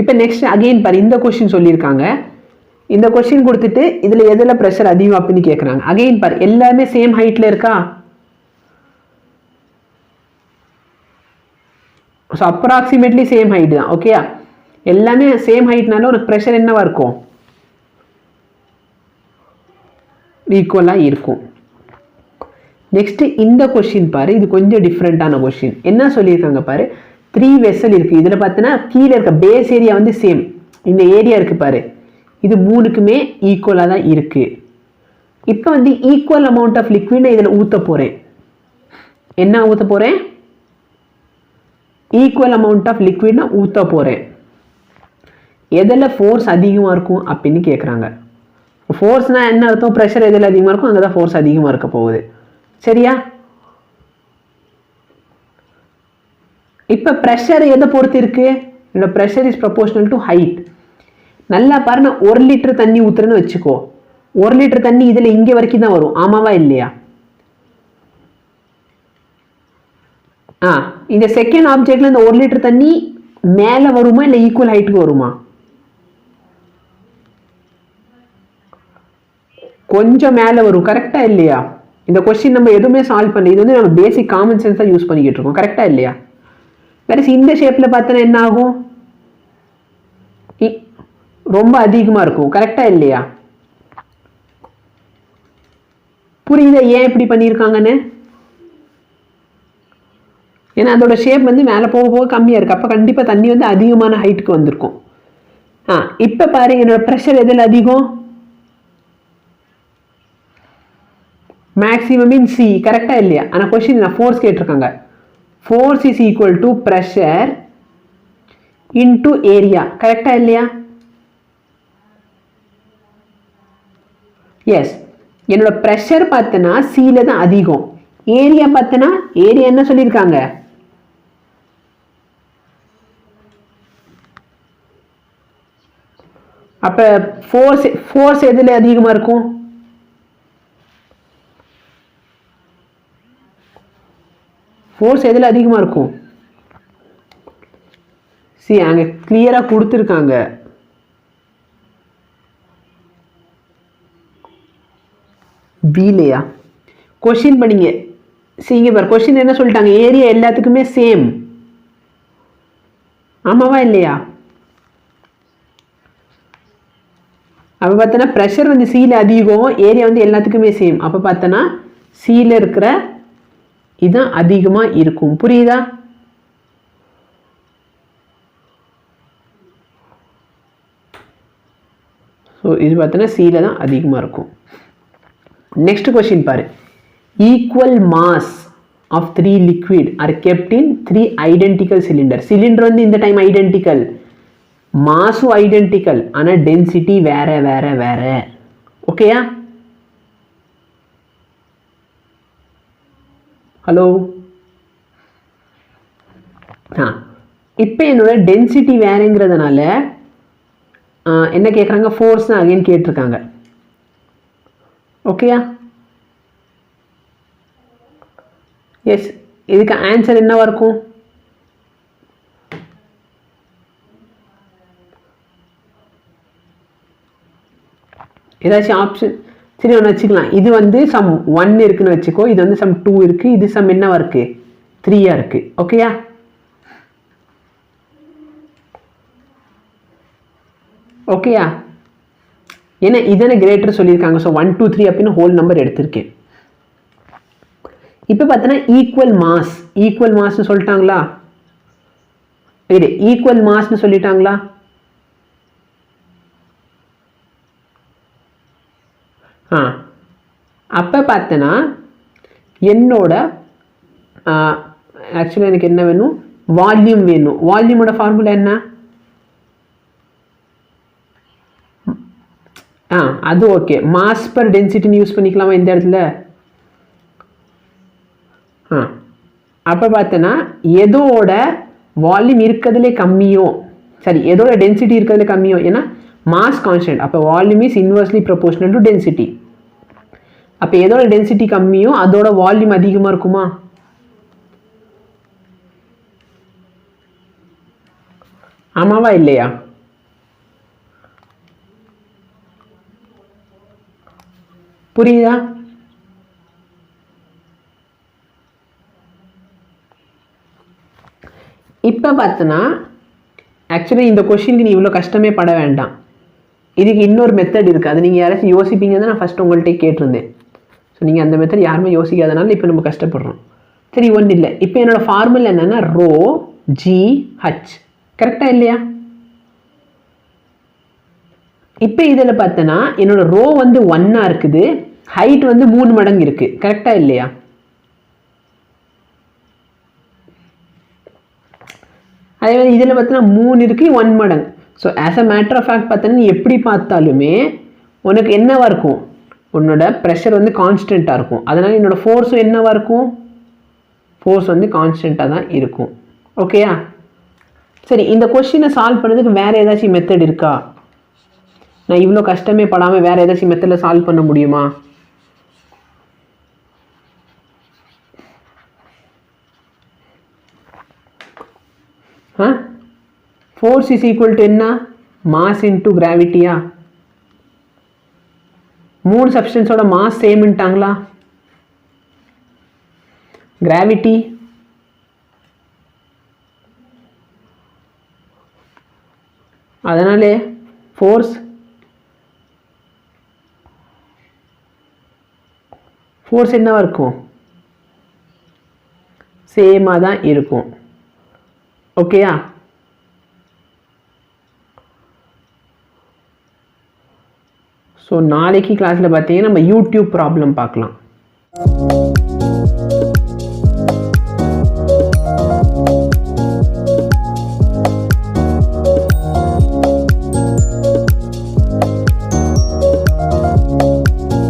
இப்போ நெக்ஸ்ட் அகைன் பாரு, இந்த கொஸ்டின் சொல்லியிருக்காங்க. இந்த கொஸ்டின் கொடுத்துட்டு இதில் எதில் ப்ரெஷர் அதிகம் அப்படின்னு கேட்குறாங்க. அகைன் பாரு, எல்லாமே சேம் ஹைட்டில் இருக்கா? ஸோ அப்ராக்சிமேட்லி சேம் ஹைட் தான். ஓகேயா? எல்லாமே சேம் ஹைட்னால உனக்கு ப்ரெஷர் என்னவா இருக்கும்? ஈக்குவலாக இருக்கும். நெக்ஸ்ட் இந்த கொஸ்டின் பாரு, இது கொஞ்சம் டிஃப்ரெண்ட்டான கொஸ்டின். என்ன சொல்லியிருக்காங்க பாரு, 3 வெசல் இருக்குது. இதில் பார்த்தீங்கன்னா கீழே இருக்க பேஸ் ஏரியா வந்து சேம். இந்த ஏரியா இருக்குது பாரு, இது மூணுக்குமே ஈக்குவலாக தான் இருக்குது. இப்போ வந்து ஈக்குவல் அமௌண்ட் ஆஃப் லிக்விட் நான் இதில் ஊற்ற போகிறேன். என்ன ஊற்ற போகிறேன்? ஈக்குவல் அமௌண்ட் ஆஃப் லிக்விட் நான் ஊற்ற போகிறேன். எதில் ஃபோர்ஸ் அதிகமாக இருக்கும் அப்படின்னு கேட்குறாங்க. ஃபோர்ஸ்னால் என்ன அர்த்தம்? ப்ரெஷர் எதில் அதிகமாக இருக்கும் அங்கே தான் ஃபோர்ஸ் அதிகமாக இருக்க போகுது. சரியா? இப்போ ப்ரெஷர் எதை பொறுத்து இருக்கு? என்னோட pressure is proportional to height. நல்லா பாரு, நான் 1 லிட்டர் தண்ணி ஊற்றுறேன்னு வச்சுக்கோ. 1 லிட்டர் தண்ணி இதில் இங்கே வரைக்கும் தான் வரும். ஆமாவா இல்லையா? இந்த செகண்ட் ஆப்ஜெக்ட்ல இந்த 1 லிட்டர் தண்ணி மேலே வருமா இல்லை ஈக்குவல் ஹைட்டுக்கு வருமா? கொஞ்சம் மேலே வரும். கரெக்டா இல்லையா? இந்த கொஸ்டின் நம்ம எதுவுமே சால்வ் பண்ணல. இது வந்து நம்ம பேசிக் காமன் சென்ஸ் தான் யூஸ் பண்ணிக்கிட்டு இருக்கோம். கரெக்டா இல்லையா? வேற இந்த ஷேப்ல பார்த்தா என்ன ஆகும்? ரொம்ப அதிகமாக இருக்கும். கரெக்டா இல்லையா? புரியுதா ஏன் இப்படி பண்ணியிருக்காங்கன்னு? ஏன்னா அதோட ஷேப் வந்து மேலே போக போக கம்மியாக இருக்குது. அப்போ கண்டிப்பாக தண்ணி வந்து அதிகமான ஹைட்டுக்கு வந்திருக்கும். இப்போ பாருங்க, என்னோட ப்ரெஷர் எதில் அதிகம்? மேக்ஸிமம் இன் சி. கரெக்டா இல்லையா? ஆனால் கொஸ்டின் நான் ஃபோர்ஸ் கேட்டிருக்காங்க. Force is equal to pressure into area. கரெக்டா இல்லையா? எஸ். என்னோட ப்ரெஷர் பார்த்தனா சியில் தான் அதிகம். ஏரியா பார்த்தனா ஏரியா என்ன சொல்லியிருக்காங்க? அப்போ ஃபோர்ஸ் எதில் அதிகமாக இருக்கும்? ஃபோர்ஸ் எதில் அதிகமாக இருக்கும்? சி அங்கே கிளியராக கொடுத்துருக்காங்க. பிலையா? கொஸ்டின் பண்ணிங்க. இங்கே பாரு, கொஸ்டின் என்ன சொல்லிட்டாங்க? ஏரியா எல்லாத்துக்குமே சேம். ஆமாவா இல்லையா? அப்போ பார்த்தோன்னா ப்ரெஷர் வந்து சியில் அதிகம், ஏரியா வந்து எல்லாத்துக்குமே சேம். அப்போ பார்த்தோன்னா சியில் இருக்கிற இதுதான் அதிகமாக இருக்கும். புரியுதா? ஸோ இது பார்த்தோன்னா சியில் தான் அதிகமாக இருக்கும். நெக்ஸ்ட் கொஸ்டின் பாரு. Equal mass of 3 liquid are kept in 3 identical cylinder. Cylinder வந்து இந்த டைம் ஐடென்டிக்கல், மாஸும் ஐடென்டிக்கல், ஆனால் டென்சிட்டி வேற வேற வேற. ஓகேயா? ஹலோ. இப்போ என்னோட டென்சிட்டி வேறங்கிறதுனால என்ன கேட்குறாங்க? ஃபோர்ஸ் தான் அகைன் கேட்டிருக்காங்க. ஓகேயா? எஸ். இதுக்கு ஆன்சர் என்னவா இருக்கும்? ஏதாச்சும் ஆப்ஷன் சரி ஒன்று வச்சுக்கலாம். இது வந்து சம் 1 இருக்குன்னு வச்சுக்கோ. இது வந்து சம் 2 இருக்கு. இது சம் என்னவா இருக்கு? 3 இருக்கு. ஓகேயா? ஓகேயா? ஏன்னா இதனை கிரேட்டர் சொல்லியிருக்காங்க. ஸோ 1 2 3 அப்படின்னு ஹோல் நம்பர் எடுத்திருக்கேன். இப்போ பார்த்தோன்னா ஈக்குவல் மாஸ்ன்னு சொல்லிட்டாங்களா? இது ஈக்குவல் மாஸ்ன்னு சொல்லிட்டாங்களா? அப்போ பார்த்தனா என்னோட ஆக்சுவலாக எனக்கு என்ன வேணும்? வால்யூம் வேணும். வால்யூமோட ஃபார்முலா என்ன? அது ஓகே. மாஸ் பர் டென்சிட்டின்னு யூஸ் பண்ணிக்கலாமா இந்த இடத்துல? அப்போ பார்த்தனா எதோட வால்யூம் இருக்கிறதுலே கம்மியோ, சரி எதோட டென்சிட்டி இருக்கிறதுல கம்மியோ, ஏன்னா மாஸ் கான்ஸ்டன்ட். அப்போ volume is inversely proportional to density. அப்போ எதோட டென்சிட்டி கம்மியோ அதோட வால்யூம் அதிகமாக இருக்குமா? ஆமாவா இல்லையா? புரியுதா? இப்போ பார்த்தோன்னா ஆக்சுவலி இந்த கொஷினுக்கு நீ இவ்வளோ கஷ்டமே பட வேண்டாம். இதுக்கு இன்னொரு மெத்தட் இருக்குது. அது நீங்கள் யாராச்சும் யோசிப்பீங்க தான் நான் ஃபஸ்ட்டு உங்கள்கிட்ட கேட்டிருந்தேன். ஸோ நீங்கள் அந்த மெத்தட் யாருமே யோசிக்காதனால இப்போ நம்ம கஷ்டப்படுறோம். சரி ஒன்றும் இல்லை. இப்போ என்னோடய ஃபார்முலா என்னென்னா ரோ ஜி ஹச். கரெக்டாக இல்லையா? இப்போ இதில் பார்த்தோன்னா என்னோட ரோ வந்து 1 இருக்குது, ஹைட் வந்து 3 மடங்கு இருக்குது, கரெக்டாக இல்லையா? அதே மாதிரி இதில் பார்த்தோன்னா 3 இருக்குது, 1 மடங்கு. So as a matter of fact பார்த்தோன்னா நீ எப்படி பார்த்தாலுமே உனக்கு என்னவா இருக்கும், உன்னோட ப்ரெஷர் வந்து கான்ஸ்டண்ட்டாக இருக்கும். அதனால் என்னோட ஃபோர்ஸும் என்னவா இருக்கும், ஃபோர்ஸ் வந்து கான்ஸ்டண்ட்டாக தான் இருக்கும். ஓகேயா? சரி, இந்த கொஸ்டினை சால்வ் பண்ணுறதுக்கு வேறு ஏதாச்சும் மெத்தட் இருக்கா? நான் இவ்வளோ கஷ்டமே படாமல் வேறு ஏதாச்சும் மெத்தடில் சால்வ் பண்ண முடியுமா? ஃபோர்ஸ் இஸ் ஈக்குவல் டு என்ன, மாஸ் இன்டூ கிராவிட்டியா? 3 சப்ஸ்டன்ஸோட மாஸ் சேம்ட்டாங்களா? கிராவிட்டி அதனாலே ஃபோர்ஸ் என்னவா இருக்கும், சேமாக தான் இருக்கும். ஓகேயா? ஸோ நாளைக்கு கிளாஸில் பார்த்தீங்கன்னா நம்ம யூடியூப் ப்ராப்ளம் பார்க்கலாம்.